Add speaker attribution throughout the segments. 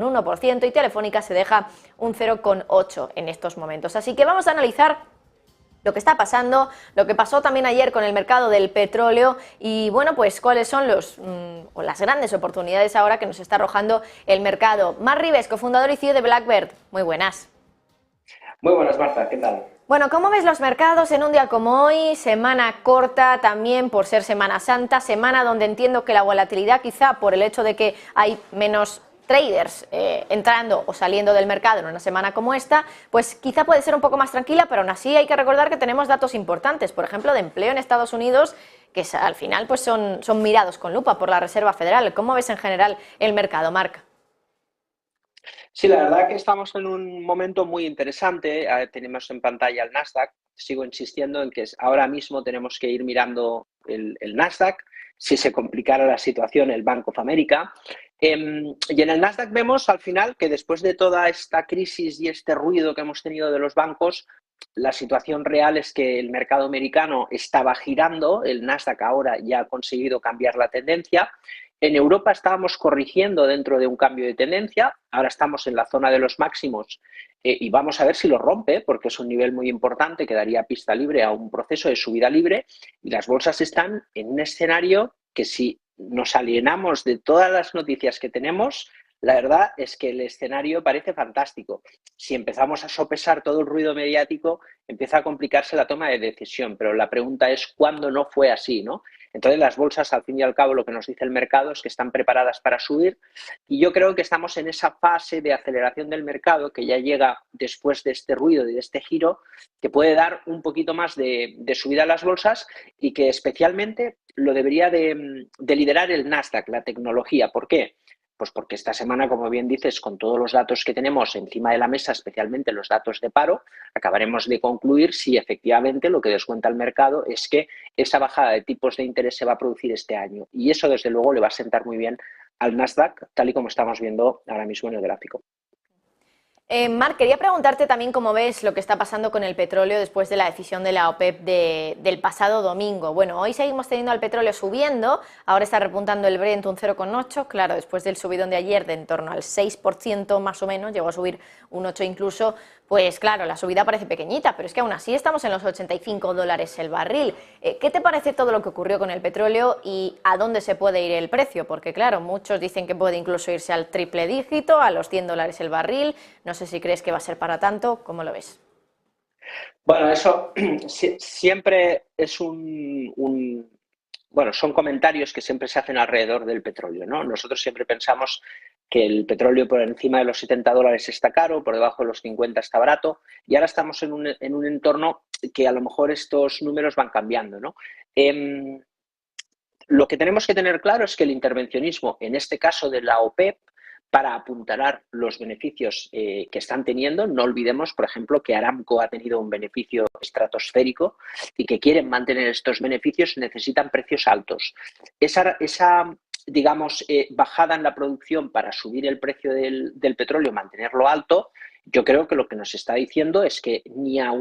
Speaker 1: un 1% y Telefónica se deja un 0,8% en estos momentos. Así que vamos a analizar lo que está pasando, lo que pasó también ayer con el mercado del petróleo y bueno, pues cuáles son las grandes oportunidades ahora que nos está arrojando el mercado. Marc Ribes, cofundador y CEO de Blackbird. Muy buenas.
Speaker 2: Muy buenas, Marta, ¿qué tal?
Speaker 1: Bueno, ¿cómo ves los mercados en un día como hoy? Semana corta también por ser Semana Santa, semana donde entiendo que la volatilidad quizá por el hecho de que hay menos traders entrando o saliendo del mercado en una semana como esta, pues quizá puede ser un poco más tranquila, pero aún así hay que recordar que tenemos datos importantes, por ejemplo, de empleo en Estados Unidos, que al final pues son mirados con lupa por la Reserva Federal. ¿Cómo ves en general el mercado, Marc?
Speaker 2: Sí, la verdad que estamos en un momento muy interesante. Tenemos en pantalla el Nasdaq. Sigo insistiendo en que ahora mismo tenemos que ir mirando el Nasdaq. Si se complicara la situación, el Bank of America. Y en el Nasdaq vemos al final que después de toda esta crisis y este ruido que hemos tenido de los bancos, la situación real es que el mercado americano estaba girando. El Nasdaq ahora ya ha conseguido cambiar la tendencia. En Europa estábamos corrigiendo dentro de un cambio de tendencia, ahora estamos en la zona de los máximos y vamos a ver si lo rompe, porque es un nivel muy importante que daría pista libre a un proceso de subida libre y las bolsas están en un escenario que si nos alienamos de todas las noticias que tenemos, la verdad es que el escenario parece fantástico. Si empezamos a sopesar todo el ruido mediático, empieza a complicarse la toma de decisión, pero la pregunta es cuándo no fue así, ¿no? Entonces las bolsas, al fin y al cabo, lo que nos dice el mercado es que están preparadas para subir y yo creo que estamos en esa fase de aceleración del mercado que ya llega después de este ruido y de este giro, que puede dar un poquito más de subida a las bolsas y que especialmente lo debería de liderar el Nasdaq, la tecnología. ¿Por qué? Pues porque esta semana, como bien dices, con todos los datos que tenemos encima de la mesa, especialmente los datos de paro, acabaremos de concluir si efectivamente lo que descuenta el mercado es que esa bajada de tipos de interés se va a producir este año. Y eso, desde luego, le va a sentar muy bien al Nasdaq, tal y como estamos viendo ahora mismo en el gráfico.
Speaker 1: Marc, quería preguntarte también cómo ves lo que está pasando con el petróleo después de la decisión de la OPEP del pasado domingo. Bueno, hoy seguimos teniendo al petróleo subiendo, ahora está repuntando el Brent un 0,8, claro, después del subidón de ayer de en torno al 6% más o menos, llegó a subir un 8 incluso, pues claro, la subida parece pequeñita, pero es que aún así estamos en los $85 el barril. ¿Qué te parece todo lo que ocurrió con el petróleo y a dónde se puede ir el precio? Porque claro, muchos dicen que puede incluso irse al triple dígito, a los $100 el barril. No sé si crees que va a ser para tanto, ¿cómo lo ves?
Speaker 2: Bueno, eso siempre es bueno, son comentarios que siempre se hacen alrededor del petróleo, ¿no? Nosotros siempre pensamos que el petróleo por encima de los $70 está caro, por debajo de los 50 está barato, y ahora estamos en un entorno que a lo mejor estos números van cambiando, ¿no? Lo que tenemos que tener claro es que el intervencionismo, en este caso de la OPEP, para apuntalar los beneficios que están teniendo. No olvidemos, por ejemplo, que Aramco ha tenido un beneficio estratosférico y que quieren mantener estos beneficios, necesitan precios altos. Esa digamos, bajada en la producción para subir el precio del petróleo, mantenerlo alto, yo creo que lo que nos está diciendo es que ni a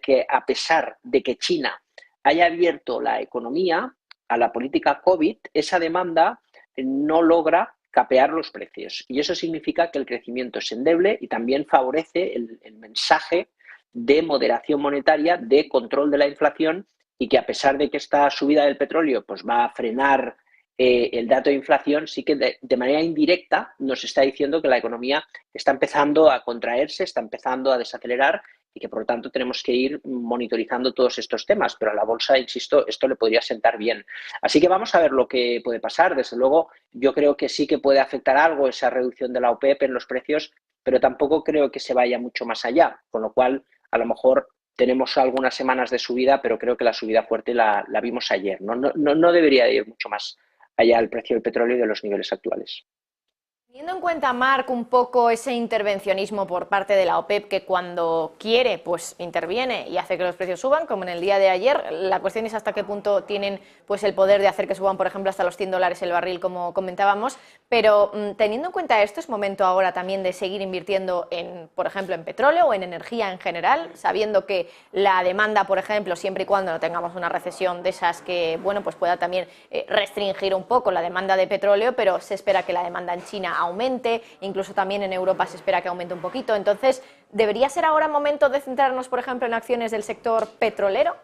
Speaker 2: que a pesar de que China haya abierto la economía a la política COVID, esa demanda no logra capear los precios. Y eso significa que el crecimiento es endeble y también favorece el mensaje de moderación monetaria, de control de la inflación y que a pesar de que esta subida del petróleo pues, va a frenar el dato de inflación, sí que de manera indirecta nos está diciendo que la economía está empezando a contraerse, está empezando a desacelerar y que por lo tanto tenemos que ir monitorizando todos estos temas, pero a la bolsa, insisto, esto le podría sentar bien. Así que vamos a ver lo que puede pasar. Desde luego, yo creo que sí que puede afectar algo esa reducción de la OPEP en los precios, pero tampoco creo que se vaya mucho más allá, con lo cual a lo mejor tenemos algunas semanas de subida, pero creo que la subida fuerte la vimos ayer. No debería ir mucho más allá el precio del petróleo y de los niveles actuales.
Speaker 1: Teniendo en cuenta, Marc, un poco ese intervencionismo por parte de la OPEP que cuando quiere, pues interviene y hace que los precios suban, como en el día de ayer, la cuestión es hasta qué punto tienen pues el poder de hacer que suban, por ejemplo, hasta los $100 el barril, como comentábamos, pero teniendo en cuenta esto, es momento ahora también de seguir invirtiendo en, por ejemplo, en petróleo o en energía en general, sabiendo que la demanda, por ejemplo, siempre y cuando no tengamos una recesión de esas que, bueno, pues pueda también restringir un poco la demanda de petróleo, pero se espera que la demanda en China aumente, incluso también en Europa se espera que aumente un poquito. Entonces, ¿debería ser ahora momento de centrarnos, por ejemplo, en acciones del sector petrolero?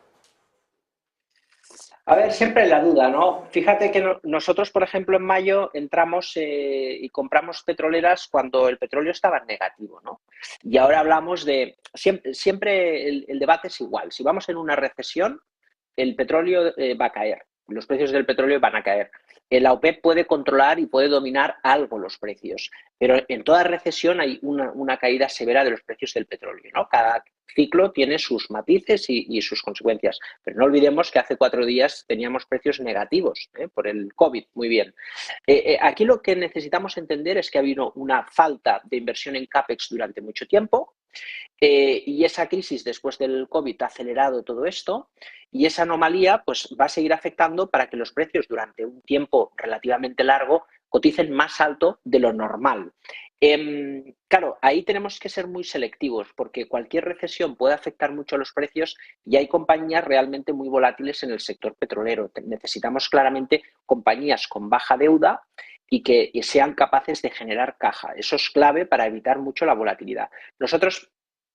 Speaker 2: A ver, siempre la duda, ¿no? Fíjate que nosotros, por ejemplo, en mayo entramos y compramos petroleras cuando el petróleo estaba en negativo, ¿no? Y ahora hablamos de, siempre el debate es igual. Si vamos en una recesión, el petróleo va a caer, los precios del petróleo van a caer. La OPEP puede controlar y puede dominar algo los precios, pero en toda recesión hay una caída severa de los precios del petróleo, ¿no? Cada ciclo tiene sus matices y sus consecuencias, pero no olvidemos que hace 4 días teníamos precios negativos por el COVID, muy bien. Aquí lo que necesitamos entender es que ha habido una falta de inversión en CAPEX durante mucho tiempo, y esa crisis después del COVID ha acelerado todo esto y esa anomalía pues, va a seguir afectando para que los precios durante un tiempo relativamente largo coticen más alto de lo normal. Claro, ahí tenemos que ser muy selectivos porque cualquier recesión puede afectar mucho a los precios y hay compañías realmente muy volátiles en el sector petrolero. Necesitamos claramente compañías con baja deuda y que sean capaces de generar caja. Eso es clave para evitar mucho la volatilidad. Nosotros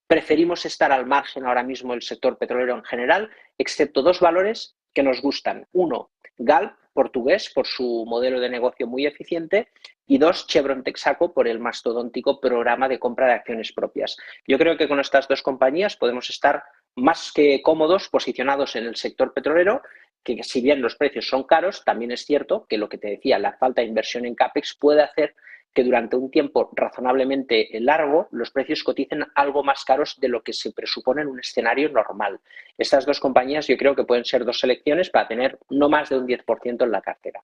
Speaker 2: preferimos estar al margen ahora mismo del sector petrolero en general, excepto dos valores que nos gustan. Uno, Galp, portugués, por su modelo de negocio muy eficiente, y dos, Chevron Texaco, por el mastodóntico programa de compra de acciones propias. Yo creo que con estas dos compañías podemos estar más que cómodos posicionados en el sector petrolero, que si bien los precios son caros, también es cierto que lo que te decía, la falta de inversión en CAPEX puede hacer que durante un tiempo razonablemente largo los precios coticen algo más caros de lo que se presupone en un escenario normal. Estas dos compañías yo creo que pueden ser dos selecciones para tener no más de un 10% en la cartera.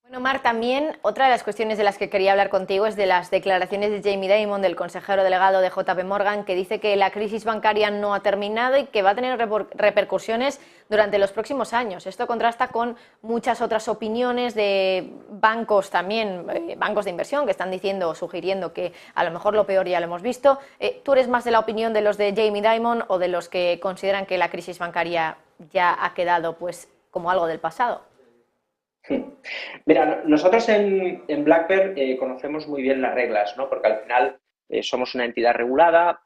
Speaker 1: Bueno, Mar, también otra de las cuestiones de las que quería hablar contigo es de las declaraciones de Jamie Dimon, del consejero delegado de JP Morgan, que dice que la crisis bancaria no ha terminado y que va a tener repercusiones durante los próximos años. Esto contrasta con muchas otras opiniones de bancos también, bancos de inversión, que están diciendo o sugiriendo que a lo mejor lo peor ya lo hemos visto. ¿Tú eres más de la opinión de los de Jamie Dimon o de los que consideran que la crisis bancaria ya ha quedado pues como algo del pasado?
Speaker 2: Mira, nosotros en Black Bear conocemos muy bien las reglas, ¿no? Porque al final somos una entidad regulada,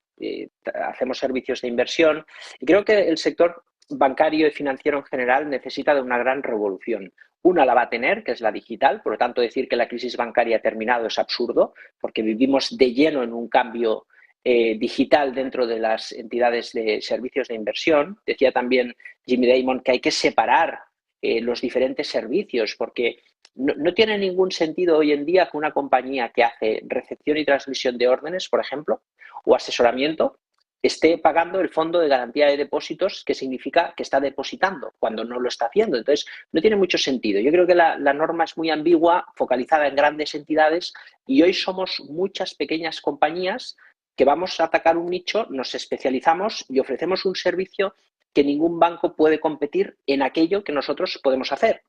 Speaker 2: hacemos servicios de inversión y creo que el sector bancario y financiero en general necesita de una gran revolución. Una la va a tener, que es la digital, por lo tanto decir que la crisis bancaria ha terminado es absurdo, porque vivimos de lleno en un cambio digital dentro de las entidades de servicios de inversión. Decía también Jimmy Dimon que hay que separar los diferentes servicios, porque no tiene ningún sentido hoy en día que una compañía que hace recepción y transmisión de órdenes, por ejemplo, o asesoramiento, esté pagando el fondo de garantía de depósitos, que significa que está depositando cuando no lo está haciendo. Entonces, no tiene mucho sentido. Yo creo que la norma es muy ambigua, focalizada en grandes entidades, y hoy somos muchas pequeñas compañías que vamos a atacar un nicho, nos especializamos y ofrecemos un servicio que ningún banco puede competir en aquello que nosotros podemos hacer.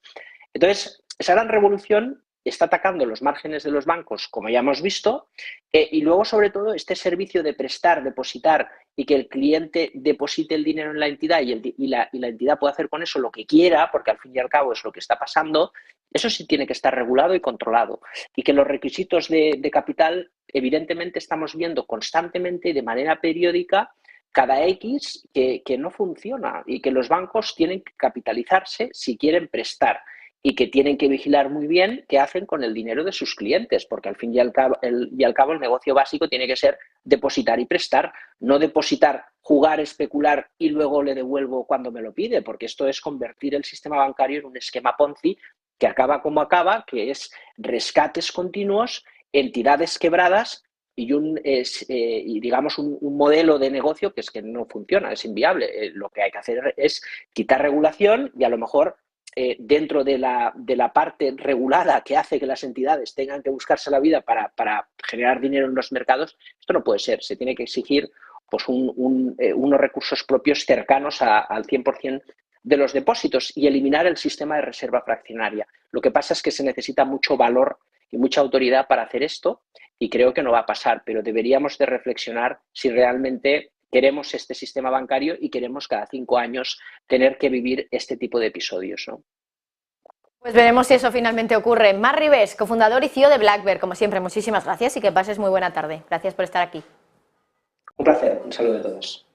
Speaker 2: Entonces, esa gran revolución está atacando los márgenes de los bancos, como ya hemos visto, y luego, sobre todo, este servicio de prestar, depositar y que el cliente deposite el dinero en la entidad y la entidad pueda hacer con eso lo que quiera, porque al fin y al cabo es lo que está pasando, eso sí tiene que estar regulado y controlado. Y que los requisitos de capital, evidentemente, estamos viendo constantemente y de manera periódica cada X que no funciona y que los bancos tienen que capitalizarse si quieren prestar y que tienen que vigilar muy bien qué hacen con el dinero de sus clientes, porque al fin y al cabo el negocio básico tiene que ser depositar y prestar, no depositar, jugar, especular y luego le devuelvo cuando me lo pide, porque esto es convertir el sistema bancario en un esquema Ponzi que acaba como acaba, que es rescates continuos, entidades quebradas y digamos un modelo de negocio que es que no funciona, es inviable. Lo que hay que hacer es quitar regulación y a lo mejor dentro de la parte regulada que hace que las entidades tengan que buscarse la vida para generar dinero en los mercados, esto no puede ser. Se tiene que exigir pues unos recursos propios cercanos al 100% de los depósitos y eliminar el sistema de reserva fraccionaria. Lo que pasa es que se necesita mucho valor y mucha autoridad para hacer esto y creo que no va a pasar, pero deberíamos de reflexionar si realmente queremos este sistema bancario y queremos cada 5 años tener que vivir este tipo de episodios, ¿no?
Speaker 1: Pues veremos si eso finalmente ocurre. Marc Ribes, cofundador y CEO de Blackbird, como siempre, muchísimas gracias y que pases muy buena tarde. Gracias por estar aquí.
Speaker 2: Un placer, un saludo a todos.